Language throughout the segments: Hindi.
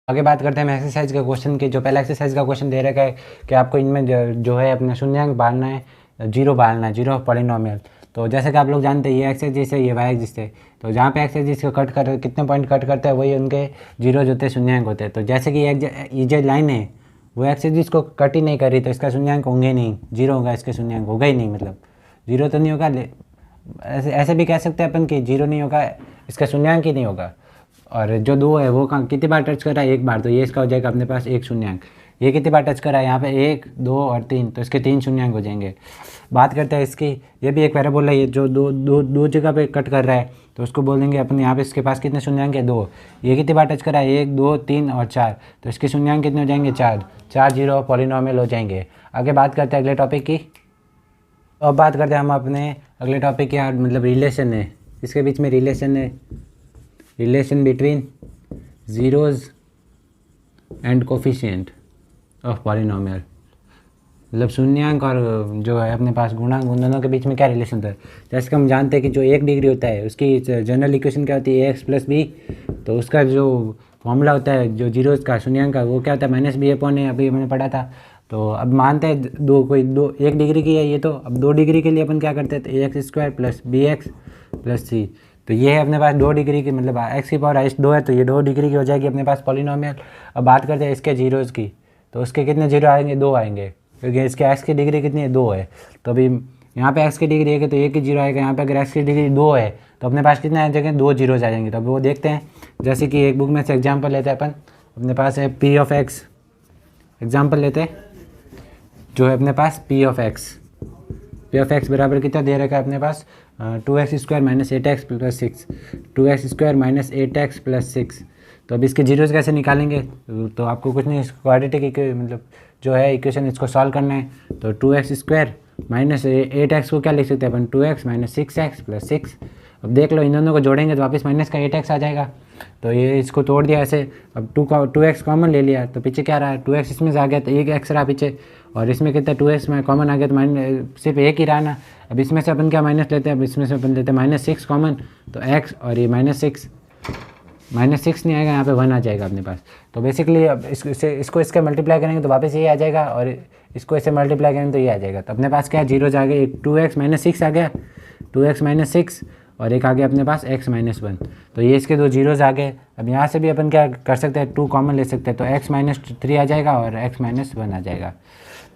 आगे बात करते हैं हम एक्सरसाइज के क्वेश्चन की। जो पहला एक्सरसाइज का क्वेश्चन दे रखा है कि आपको इनमें जो है अपना शून्यांक बांटना है, जीरो बांटना है, जीरो ऑफ पॉलिनोमियल। तो जैसे कि आप लोग जानते हैं ये एक्स एक्सिस है, ये वाई एक्सिस है। तो जहाँ पे एक्स एक्सिस को कट कर कितने पॉइंट कट करते हैं वही उनके जीरो जो होते हैं शून्यांक होते हैं। तो जैसे कि ये जो लाइन है वो एक्स एक्सिस को कट ही नहीं कर रही, तो इसका शून्यांक होंगे नहीं, जीरो होगा, इसके शून्यांक होगा ही नहीं, मतलब जीरो तो नहीं होगा। ऐसे ऐसे भी कह सकते हैं अपन कि जीरो नहीं होगा, इसका शून्यांक ही नहीं होगा। और जो दो है वो कहाँ कितनी बार टच कर रहा है, एक बार, तो ये इसका हो जाएगा अपने पास एक शून्यांक। ये कितनी बार टच कर रहा है यहाँ पे, एक, दो और तीन, तो इसके तीन शून्यांक हो जाएंगे। बात करते हैं इसकी, ये भी एक पैराबोला है, ये जो दो दो दो जगह पे कट कर रहा है तो उसको बोल देंगे अपन यहाँ पे इसके पास कितने शून्यांक है, दो। ये कितनी बार टच कर रहा है, एक, दो, तीन और चार, तो इसके शून्यांक कितने हो जाएंगे, चार। चार जीरो पॉलिनोमियल हो जाएंगे। आगे बात करते हैं अगले टॉपिक की। अब बात करते हैं हम अपने अगले टॉपिक की, मतलब रिलेशन है, इसके बीच में रिलेशन है, relation between zeros and coefficient of polynomial. मतलब शून्यांक और जो है अपने पास गुणांक, उन दोनों के बीच में क्या रिलेशन होता है। जैसे कि हम जानते हैं कि जो एक डिग्री होता है उसकी जनरल इक्वेशन क्या होती है, ए एक्स प्लस बी। तो उसका जो फॉर्मूला होता है जो जीरोज़ का, शून्यांक का, वो क्या होता है, माइनस बी अपॉन ए, अभी हमने पढ़ा था। तो अब मानते हैं दो एक डिग्री की है ये, तो अब दो डिग्री के लिए अपन क्या करते हैं, तो A x square plus B x plus C. तो ये है अपने पास दो डिग्री की, मतलब एक्स की पावर दो है, तो ये दो डिग्री की हो जाएगी अपने पास पॉलिनोमियल। अब बात करते हैं इसके जीरोज़ की, तो उसके कितने जीरो आएंगे, दो आएंगे, क्योंकि इसके एक्स की डिग्री कितनी है, दो है। तो अभी यहाँ पे एक्स की डिग्री एक है तो एक ही जीरो आएगा, यहाँ पे अगर एक्स की डिग्री दो है तो अपने पास कितने आ जाएंगे, दो जीरोज आ जाएंगे। तो अभी वो देखते हैं, जैसे कि एक बुक में से एग्जाम्पल लेते हैं अपन, अपने पास है पी ऑफ एक्स, एग्जाम्पल लेते हैं जो है अपने पास पी ऑफ एक्स बराबर कितना दे रखा है अपने पास, two x square minus eight x plus six, two x square minus eight x plus six. तो अब इसके जीरोज़ कैसे निकालेंगे, तो आपको कुछ नहीं, क्वाड्रेटिक मतलब जो है इक्वेशन, इसको सॉल्व करना है। तो two x square minus eight x को क्या लिख सकते हैं अपन, two x minus six x plus six. अब देख लो इन दोनों को जोड़ेंगे तो वापस माइनस का एट एक्स आ जाएगा। तो ये इसको तोड़ दिया ऐसे, अब टू एक्स कॉमन ले लिया, तो पीछे क्या रहा है, टू एक्स इसमें से आ गया तो एक एक्स रहा पीछे, और इसमें कितना टू एक्स में कॉमन आ गया तो माइनस सिर्फ एक ही रहा ना। अब इसमें से अपन क्या माइनस लेते हैं, अब इसमें से अपन लेते हैं माइनस सिक्स कॉमन, तो एक्स और ये माइनस सिक्स नहीं आएगा, यहाँ पे वन आ जाएगा अपने पास। तो बेसिकली अब इसको इसके मल्टीप्लाई करेंगे तो वापस ये आ जाएगा, और इसको ऐसे मल्टीप्लाई करेंगे तो ये आ जाएगा। तो अपने पास क्या जीरोज आ गए, एक टू एक्स माइनस सिक्स आ गया, टू एक्स माइनस सिक्स, और एक आ गया अपने पास एक्स माइनस वन। तो ये इसके दो जीरोज आ गए। अब यहाँ से भी अपन क्या कर सकते हैं, टू कॉमन ले सकते हैं, तो एक्स माइनस थ्री आ जाएगा और एक्स माइनस वन आ जाएगा।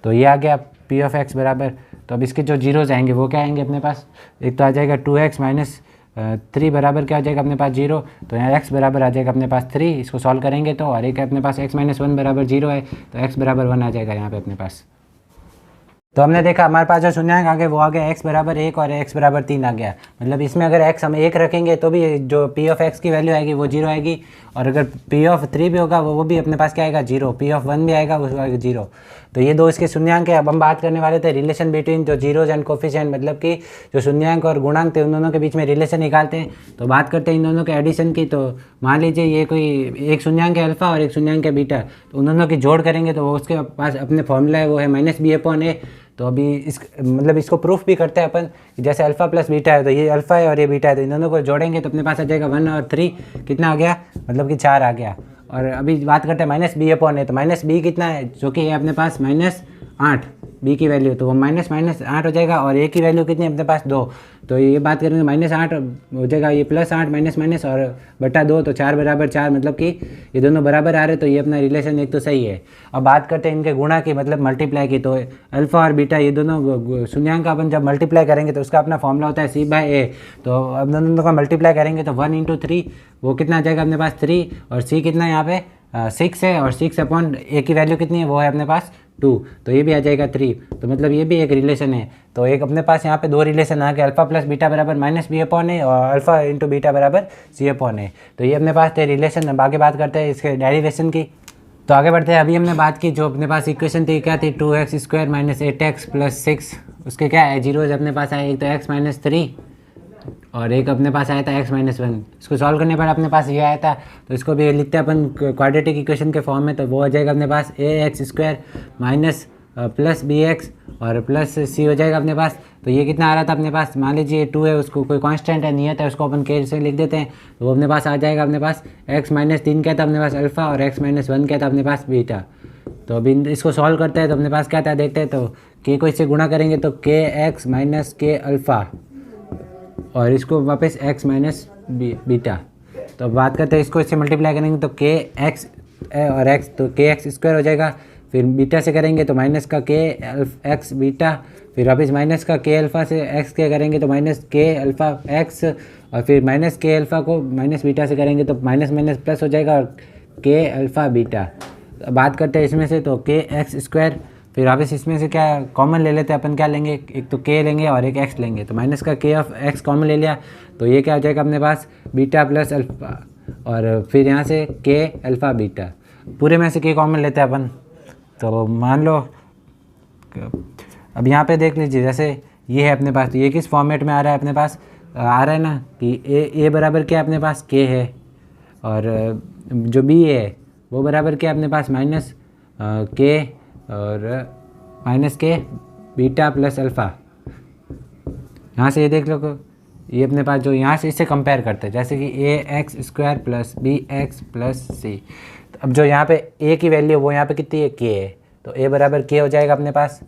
तो ये आ गया पी ऑफ एक्स बराबर। तो अब इसके जो जीरोज आएंगे वो क्या आएंगे अपने पास, एक तो आ जाएगा टू एक्स माइनस थ्री बराबर क्या आ जाएगा अपने पास, जीरो। तो यहाँ एक्स बराबर आ जाएगा अपने पास थ्री, इसको सॉल्व करेंगे तो, और एक है अपने पास एक्स माइनस वन बराबर जीरो है, तो एक्स बराबर वन आ जाएगा यहाँ पे अपने पास। तो हमने देखा हमारे पास जो शून्यांक आ गए वो आ गया एक्स बराबर एक और एक्स बराबर तीन आ गया। मतलब इसमें अगर एक्स हम एक रखेंगे तो भी जो पी ऑफ एक्स की वैल्यू आएगी वो जीरो आएगी, और अगर पी ऑफ थ्री भी होगा वो भी अपने पास क्या आएगा, जीरो। पी ऑफ वन भी आएगा वो आएगा जीरो। तो ये दो इसके शून्यांक है। अब हम बात करने वाले थे रिलेशन बिटवीन जो जीरोज एंड कोफिशिएंट, मतलब कि जो शून्यांक और गुणांक थे उन दोनों के बीच में रिलेशन निकालते हैं। तो बात करते हैं इन दोनों के एडिशन की। तो मान लीजिए ये कोई एक शून्यांक है अल्फा और एक शून्यांक है बीटा, तो उन दोनों की जोड़ करेंगे तो वो उसके पास अपने फॉर्मूला है वो है माइनस बी अपॉन ए। तो अभी मतलब इसको प्रूफ भी करते हैं अपन, जैसे अल्फा प्लस बीटा है तो ये अल्फा है और ये बीटा है, तो इन दोनों को जोड़ेंगे तो अपने पास आ जाएगा वन और थ्री, कितना आ गया, मतलब कि चार आ गया। और अभी बात करते हैं माइनस बी अपॉन है, तो माइनस बी कितना है, जो कि है अपने पास माइनस आठ, बी की वैल्यू, तो वो माइनस माइनस आठ हो जाएगा, और ए की वैल्यू कितनी है अपने पास, दो। तो ये बात करेंगे माइनस आठ हो जाएगा, ये प्लस आठ माइनस माइनस और बटा दो, तो चार बराबर चार, मतलब कि ये दोनों बराबर आ रहे, तो ये अपना रिलेशन एक तो सही है। अब बात करते हैं इनके गुणा की, मतलब मल्टीप्लाई की। तो अल्फा और बीटा ये दोनों शून्यांक का अपन जब मल्टीप्लाई करेंगे तो उसका अपना फॉर्मूला होता है सी बाय ए। तो अब दोनों का मल्टीप्लाई करेंगे तो वन इंटू थ्री, वो कितना आ जाएगा अपने पास थ्री, और सी कितना है यहाँ पे सिक्स है, और सिक्स अपॉन ए की वैल्यू कितनी है वो है अपने पास टू, तो ये भी आ जाएगा थ्री। तो मतलब ये भी एक रिलेशन है। तो एक अपने पास यहाँ पे दो रिलेशन आ गए, अल्फा प्लस बीटा बराबर माइनस बी अपॉन ए, और अल्फा इंटू बीटा बराबर सी अपॉन ए। तो ये अपने पास थे रिलेशन। अब आगे बात करते हैं इसके डेरिवेशन की। तो आगे बढ़ते हैं। अभी हमने बात की जो अपने पास इक्वेशन थी क्या थी, two x square minus eight x plus six, उसके क्या है जीरोज अपने पास आए, एक तो एक्स माइनस थ्री और एक अपने पास आया था एक्स माइनस वन। इसको सॉल्व करने पर अपने पास ये आया था, तो इसको भी लिखते हैं अपन क्वाड्रेटिक इक्वेशन के फॉर्म में। तो वो आ जाएगा अपने पास A x square minus plus B x और प्लस सी हो जाएगा अपने पास। तो ये कितना आ रहा था अपने पास, मान लीजिए 2 है, उसको कोई कांस्टेंट है, नियत है, उसको अपन के से लिख देते हैं। तो वो अपने पास आ जाएगा अपने पास x-3 क्या था अपने पास अल्फ़ा और x-1 क्या था अपने पास बीटा। तो अभी इसको सॉल्व करते हैं तो अपने पास क्या था देखते हैं। तो के को इससे गुणा करेंगे तो kx माइनस के अल्फ़ा और इसको वापस x माइनस बीटा। तो बात करते हैं इसको इससे मल्टीप्लाई करेंगे तो के एक्स और x तो के एक्स स्क्वायर हो जाएगा। फिर बीटा से करेंगे तो माइनस का के एक्स बीटा, फिर वापस माइनस का के अल्फ़ा से x के करेंगे तो माइनस के अल्फ़ा x, और फिर माइनस के अल्फ़ा को माइनस बीटा से करेंगे तो माइनस माइनस प्लस हो जाएगा और के अल्फ़ा बीटा। बात करते हैं इसमें से तो के एक्स स्क्वायर, फिर वापस इसमें से क्या कॉमन ले लेते हैं अपन, क्या लेंगे, एक तो के लेंगे और एक एक्स लेंगे। तो माइनस का के ऑफ एक्स कॉमन ले लिया तो ये क्या हो जाएगा अपने पास बीटा प्लस अल्फ़ा, और फिर यहाँ से के अल्फ़ा बीटा, पूरे में से के कॉमन लेते हैं अपन। तो मान लो अब यहाँ पे देख लीजिए, जैसे ये है अपने पास, तो ये किस फॉर्मेट में आ रहा है अपने पास, आ रहा है ना कि ए बराबर क्या अपने पास के है, और जो बी है वो बराबर क्या अपने पास माइनस के और माइनस के बीटा प्लस अल्फ़ा। यहाँ से ये देख लो ये अपने पास जो यहाँ से इससे कंपेयर करते हैं, जैसे कि A x square plus B x plus C. तो अब जो यहाँ पे ए की वैल्यू वो यहाँ पे कितनी है, के है, तो ए बराबर के हो जाएगा अपने पास,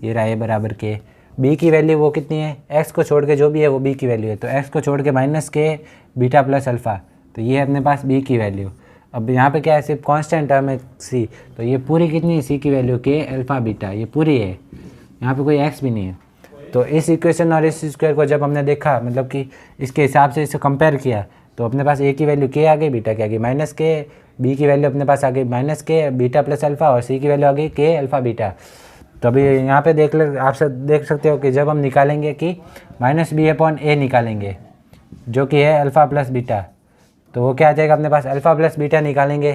ये रहा ए बराबर के। बी की वैल्यू वो कितनी है, एक्स को छोड़ के जो भी है वो बी की वैल्यू है, तो एक्स को छोड़ के माइनस के बीटा प्लस अल्फ़ा, तो ये है अपने पास बी की वैल्यू। अब यहाँ पे क्या है, सिर्फ कांस्टेंट टर्म है सी, तो ये पूरी कितनी है सी की वैल्यू के अल्फ़ा बीटा, ये पूरी है, यहाँ पे कोई एक्स भी नहीं है। तो इस इक्वेशन और इस स्क्वायर को जब हमने देखा, मतलब कि इसके हिसाब से इसे कंपेयर किया, तो अपने पास ए की वैल्यू के आ गई, बीटा क्या आ गई माइनस के, बी की वैल्यू अपने पास आ गई माइनस के बीटा प्लस अल्फ़ा, और सी की वैल्यू आ गई के अल्फ़ा बीटा। तो अभी यहाँ पे देख ले, आप सब देख सकते हो कि जब हम निकालेंगे कि माइनस बी अपॉन ए निकालेंगे जो कि है अल्फ़ा प्लस बीटा, तो वो क्या आ जाएगा अपने पास, अल्फ़ा प्लस बीटा निकालेंगे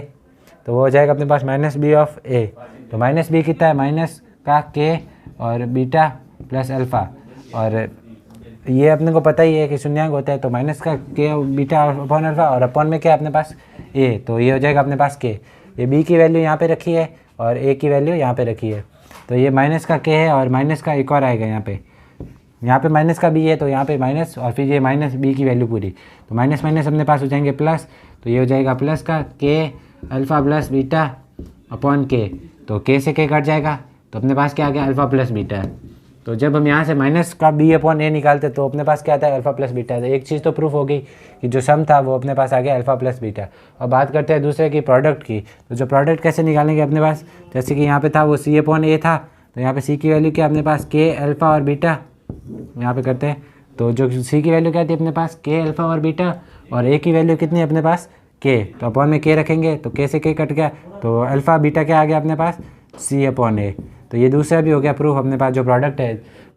तो वो हो जाएगा अपने पास माइनस बी ऑफ ए। तो माइनस बी कितना है, माइनस का के और बीटा प्लस अल्फ़ा, और ये अपने को पता ही है कि शून्यांक होता है, तो माइनस का के बीटा अपॉन अल्फ़ा और अपॉन में क्या अपने पास ए, तो ये हो जाएगा अपने पास के। ये बी की वैल्यू यहाँ पे रखी है और ए की वैल्यू यहाँ पे रखी है, तो ये माइनस का के है और माइनस का एक और आएगा यहाँ पे माइनस का बी है, तो यहाँ पे माइनस और फिर ये माइनस बी की वैल्यू पूरी, तो माइनस माइनस अपने पास हो जाएंगे प्लस, तो ये हो जाएगा प्लस का के अल्फ़ा प्लस बीटा अपॉन के, तो के से के कट जाएगा, तो अपने पास क्या आ गया अल्फ़ा प्लस बीटा है। तो जब हम यहाँ से माइनस का बी अपॉन ए निकालते तो अपने पास क्या आता है अल्फ़ा प्लस बीटा। तो एक चीज़ तो प्रूफ हो गई कि जो सम था वो अपने पास आ गया अल्फ़ा प्लस बीटा। अब बात करते हैं दूसरे की प्रोडक्ट की, तो जो प्रोडक्ट कैसे निकालेंगे अपने पास, जैसे कि यहाँ पे था वो सी अपॉन ए था, तो यहाँ पे सी की वैल्यू क्या अपने पास के अल्फ़ा और बीटा, यहाँ पे करते हैं तो जो सी की वैल्यू क्या थी अपने पास के अल्फ़ा और बीटा, और ए की वैल्यू कितनी है अपने पास के, तो अपॉन में के रखेंगे तो के से के कट गया, तो अल्फ़ा बीटा क्या आ गया अपने पास सी अपॉन ए। तो ये दूसरा भी हो गया प्रूफ अपने पास जो प्रोडक्ट है